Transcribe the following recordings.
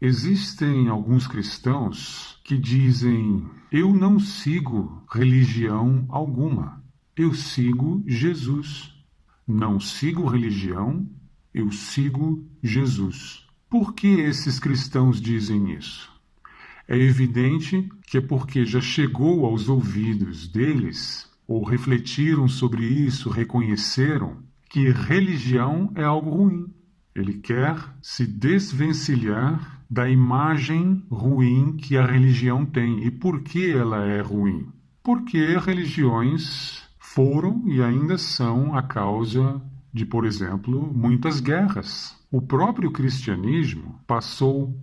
Existem alguns cristãos que dizem: eu não sigo religião alguma, eu sigo Jesus. Não sigo religião, eu sigo Jesus. Por que esses cristãos dizem isso? É evidente que é porque já chegou aos ouvidos deles, ou refletiram sobre isso, reconheceram que religião é algo ruim. Ele quer se desvencilhar da imagem ruim que a religião tem. E por que ela é ruim? Porque religiões foram e ainda são a causa de, por exemplo, muitas guerras. O próprio cristianismo passou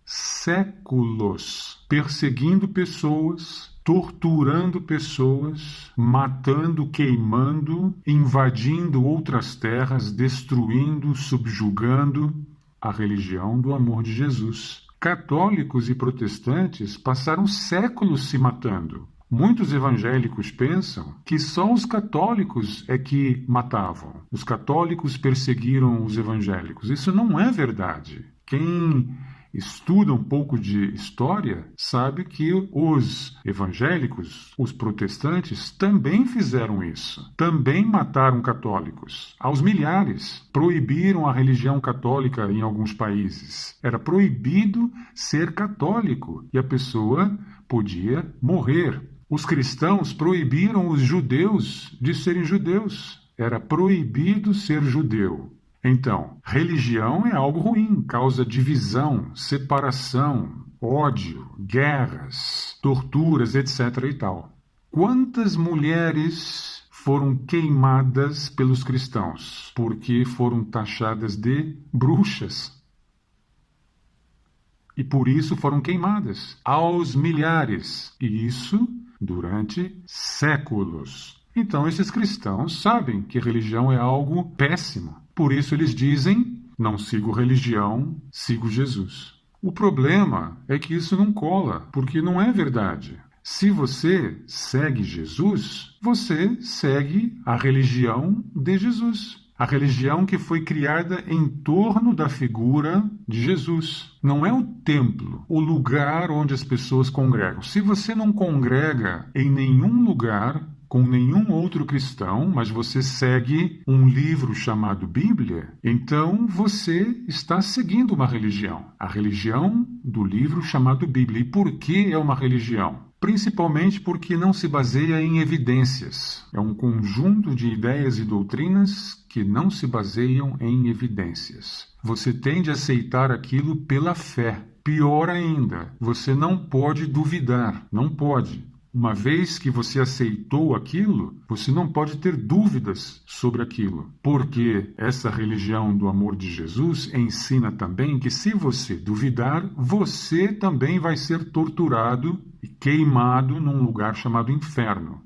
séculos perseguindo pessoas, torturando pessoas, matando, queimando, invadindo outras terras, destruindo, subjugando a religião do amor de Jesus. Católicos e protestantes passaram séculos se matando. Muitos evangélicos pensam que só os católicos é que matavam. Os católicos perseguiram os evangélicos. Isso não é verdade. Quem estuda um pouco de história sabe que os evangélicos, os protestantes, também fizeram isso. Também mataram católicos. Aos milhares. Proibiram a religião católica em alguns países. Era proibido ser católico e a pessoa podia morrer. Os cristãos proibiram os judeus de serem judeus. Era proibido ser judeu. Então, religião é algo ruim, causa divisão, separação, ódio, guerras, torturas, etc. e tal. Quantas mulheres foram queimadas pelos cristãos porque foram taxadas de bruxas? E por isso foram queimadas aos milhares. E isso durante séculos. Então esses cristãos sabem que religião é algo péssimo. Por isso eles dizem: não sigo religião, sigo Jesus. O problema é que isso não cola, porque não é verdade. Se você segue Jesus, você segue a religião de Jesus. A religião que foi criada em torno da figura de Jesus. Não é o templo, o lugar onde as pessoas congregam. Se você não congrega em nenhum lugar com nenhum outro cristão, mas você segue um livro chamado Bíblia, então você está seguindo uma religião. A religião do livro chamado Bíblia. E por que é uma religião? Principalmente porque não se baseia em evidências. É um conjunto de ideias e doutrinas que não se baseiam em evidências. Você tende a aceitar aquilo pela fé. Pior ainda, você não pode duvidar. Não pode. Uma vez que você aceitou aquilo, você não pode ter dúvidas sobre aquilo. Porque essa religião do amor de Jesus ensina também que se você duvidar, você também vai ser torturado e queimado num lugar chamado inferno.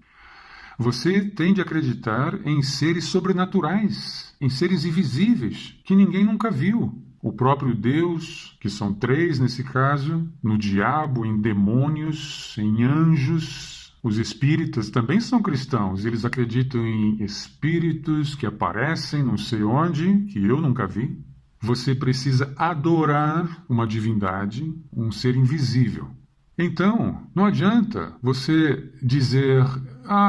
Você tende a acreditar em seres sobrenaturais, em seres invisíveis, que ninguém nunca viu. O próprio Deus, que são 3 nesse caso, no diabo, em demônios, em anjos. Os espíritas também são cristãos, eles acreditam em espíritos que aparecem não sei onde, que eu nunca vi. Você precisa adorar uma divindade, um ser invisível. Então, não adianta você dizer: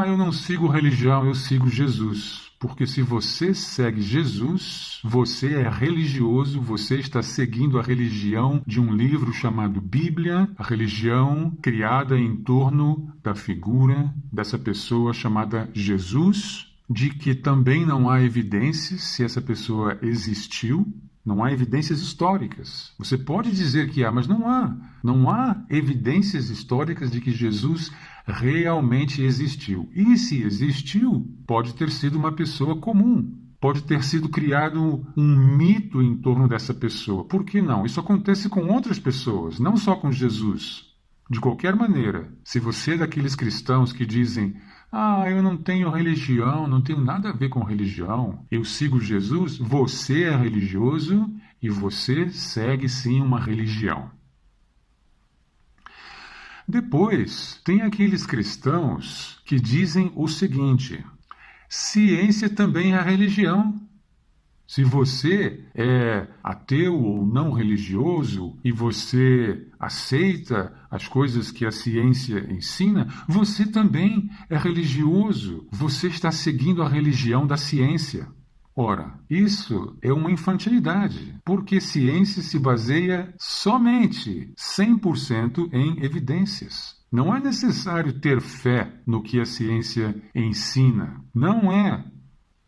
eu não sigo religião, eu sigo Jesus. Porque se você segue Jesus, você é religioso, você está seguindo a religião de um livro chamado Bíblia, a religião criada em torno da figura dessa pessoa chamada Jesus, de que também não há evidências se essa pessoa existiu. Não há evidências históricas. Você pode dizer que há, mas não há. Não há evidências históricas de que Jesus realmente existiu. E se existiu, pode ter sido uma pessoa comum. Pode ter sido criado um mito em torno dessa pessoa. Por que não? Isso acontece com outras pessoas, não só com Jesus. De qualquer maneira, se você é daqueles cristãos que dizem: eu não tenho religião, não tenho nada a ver com religião, eu sigo Jesus, você é religioso e você segue sim uma religião. Depois, tem aqueles cristãos que dizem o seguinte: ciência também é religião. Se você é ateu ou não religioso e você aceita as coisas que a ciência ensina, você também é religioso. Você está seguindo a religião da ciência. Ora, isso é uma infantilidade, porque ciência se baseia somente 100% em evidências. Não é necessário ter fé no que a ciência ensina. Não é.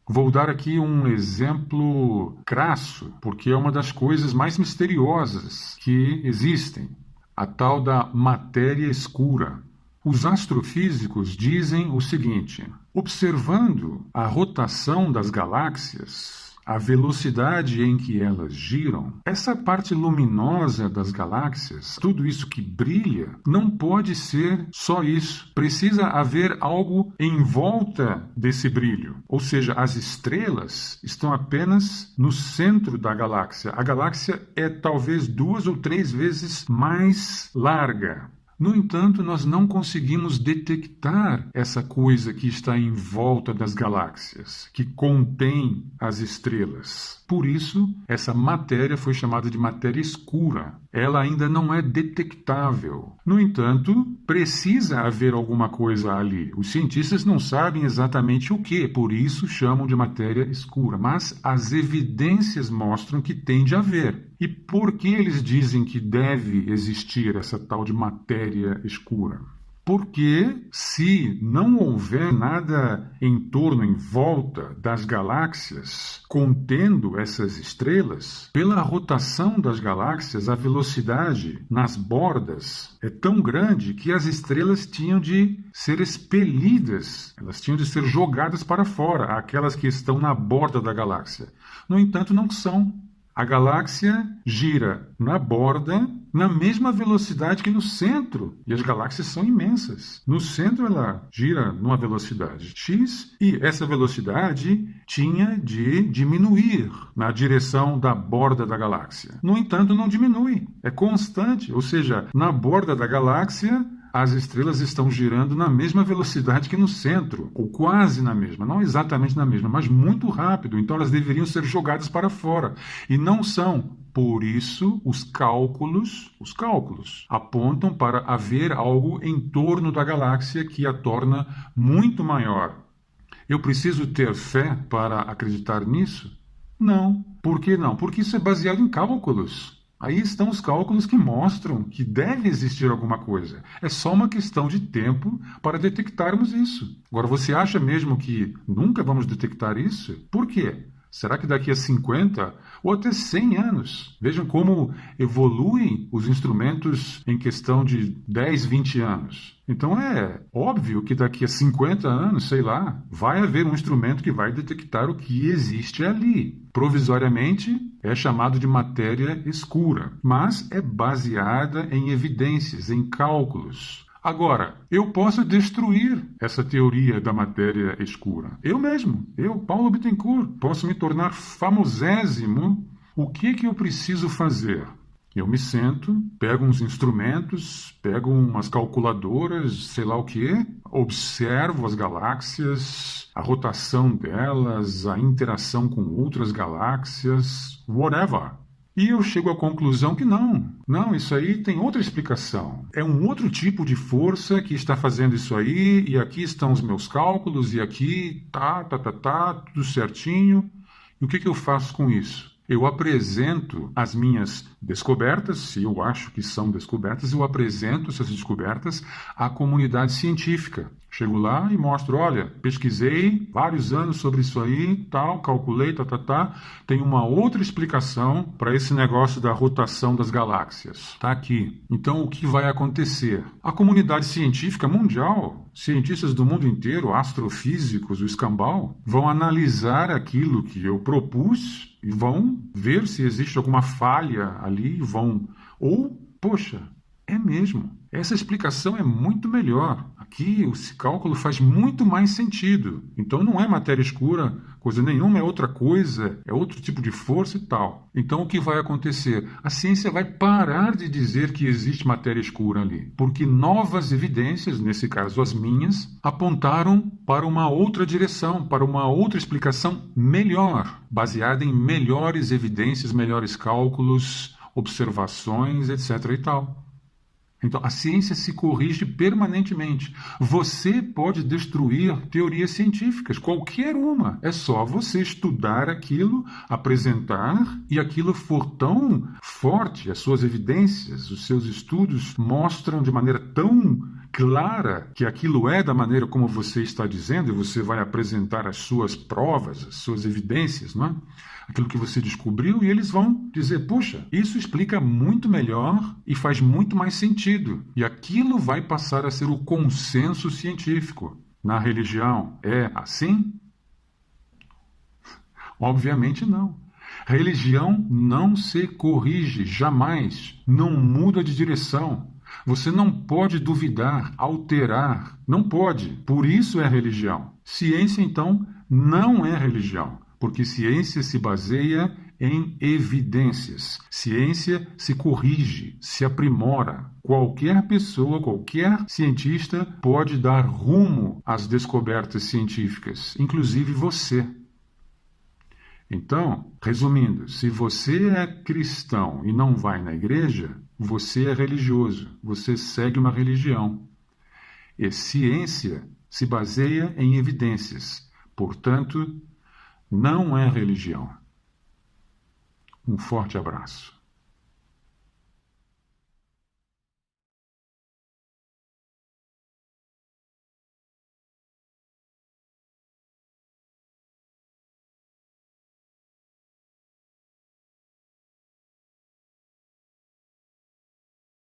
Vou dar aqui um exemplo crasso, porque é uma das coisas mais misteriosas que existem. A tal da matéria escura. Os astrofísicos dizem o seguinte: observando a rotação das galáxias, a velocidade em que elas giram, essa parte luminosa das galáxias, tudo isso que brilha, não pode ser só isso. Precisa haver algo em volta desse brilho. Ou seja, as estrelas estão apenas no centro da galáxia. A galáxia é talvez 2 ou 3 vezes mais larga. No entanto, nós não conseguimos detectar essa coisa que está em volta das galáxias, que contém as estrelas. Por isso, essa matéria foi chamada de matéria escura. Ela ainda não é detectável. No entanto, precisa haver alguma coisa ali. Os cientistas não sabem exatamente o que, por isso chamam de matéria escura. Mas as evidências mostram que tem de haver. E por que eles dizem que deve existir essa tal de matéria escura? Porque se não houver nada em torno, em volta das galáxias, contendo essas estrelas, pela rotação das galáxias, a velocidade nas bordas é tão grande que as estrelas tinham de ser expelidas, elas tinham de ser jogadas para fora, aquelas que estão na borda da galáxia. No entanto, não são. A galáxia gira na borda na mesma velocidade que no centro. E as galáxias são imensas. No centro ela gira numa velocidade x e essa velocidade tinha de diminuir na direção da borda da galáxia. No entanto, não diminui. É constante. Ou seja, na borda da galáxia, as estrelas estão girando na mesma velocidade que no centro, ou quase na mesma, não exatamente na mesma, mas muito rápido. Então elas deveriam ser jogadas para fora e não são. Por isso, os cálculos apontam para haver algo em torno da galáxia que a torna muito maior. Eu preciso ter fé para acreditar nisso? Não. Por que não? Porque isso é baseado em cálculos. Aí estão os cálculos que mostram que deve existir alguma coisa. É só uma questão de tempo para detectarmos isso. Agora, você acha mesmo que nunca vamos detectar isso? Por quê? Será que daqui a 50 ou até 100 anos? Vejam como evoluem os instrumentos em questão de 10, 20 anos. Então é óbvio que daqui a 50 anos, sei lá, vai haver um instrumento que vai detectar o que existe ali. Provisoriamente é chamado de matéria escura, mas é baseada em evidências, em cálculos. Agora, eu posso destruir essa teoria da matéria escura. Eu mesmo, Paulo Bittencourt, posso me tornar famosésimo. O que eu preciso fazer? Eu me sento, pego uns instrumentos, pego umas calculadoras, sei lá o quê, observo as galáxias, a rotação delas, a interação com outras galáxias, whatever. E eu chego à conclusão que não, isso aí tem outra explicação. É um outro tipo de força que está fazendo isso aí, e aqui estão os meus cálculos, e aqui tudo certinho. E o que eu faço com isso? Eu apresento as minhas descobertas, se eu acho que são descobertas, eu apresento essas descobertas à comunidade científica. Chego lá e mostro, olha, pesquisei vários anos sobre isso aí, tal, calculei, tem uma outra explicação para esse negócio da rotação das galáxias. Está aqui. Então, o que vai acontecer? A comunidade científica mundial, cientistas do mundo inteiro, astrofísicos, o escambau, vão analisar aquilo que eu propus e vão ver se existe alguma falha ali, poxa, é mesmo. Essa explicação é muito melhor. Aqui, esse cálculo faz muito mais sentido. Então, não é matéria escura coisa nenhuma é outra coisa, é outro tipo de força e tal. Então o que vai acontecer? A ciência vai parar de dizer que existe matéria escura ali, porque novas evidências, nesse caso as minhas, apontaram para uma outra direção, para uma outra explicação melhor, baseada em melhores evidências, melhores cálculos, observações, etc. e tal. Então, a ciência se corrige permanentemente. Você pode destruir teorias científicas, qualquer uma. É só você estudar aquilo, apresentar, e aquilo for tão forte, as suas evidências, os seus estudos mostram de maneira tão clara que aquilo é da maneira como você está dizendo, e você vai apresentar as suas provas, as suas evidências, não é? Aquilo que você descobriu, e eles vão dizer, puxa, isso explica muito melhor e faz muito mais sentido. E aquilo vai passar a ser o consenso científico. Na religião é assim? Obviamente não. Religião não se corrige jamais, não muda de direção. Você não pode duvidar, alterar, não pode. Por isso é religião. Ciência, então, não é religião. Porque ciência se baseia em evidências. Ciência se corrige, se aprimora. Qualquer pessoa, qualquer cientista pode dar rumo às descobertas científicas, inclusive você. Então, resumindo, se você é cristão e não vai na igreja, você é religioso, você segue uma religião. E ciência se baseia em evidências. Portanto, não é religião. Um forte abraço.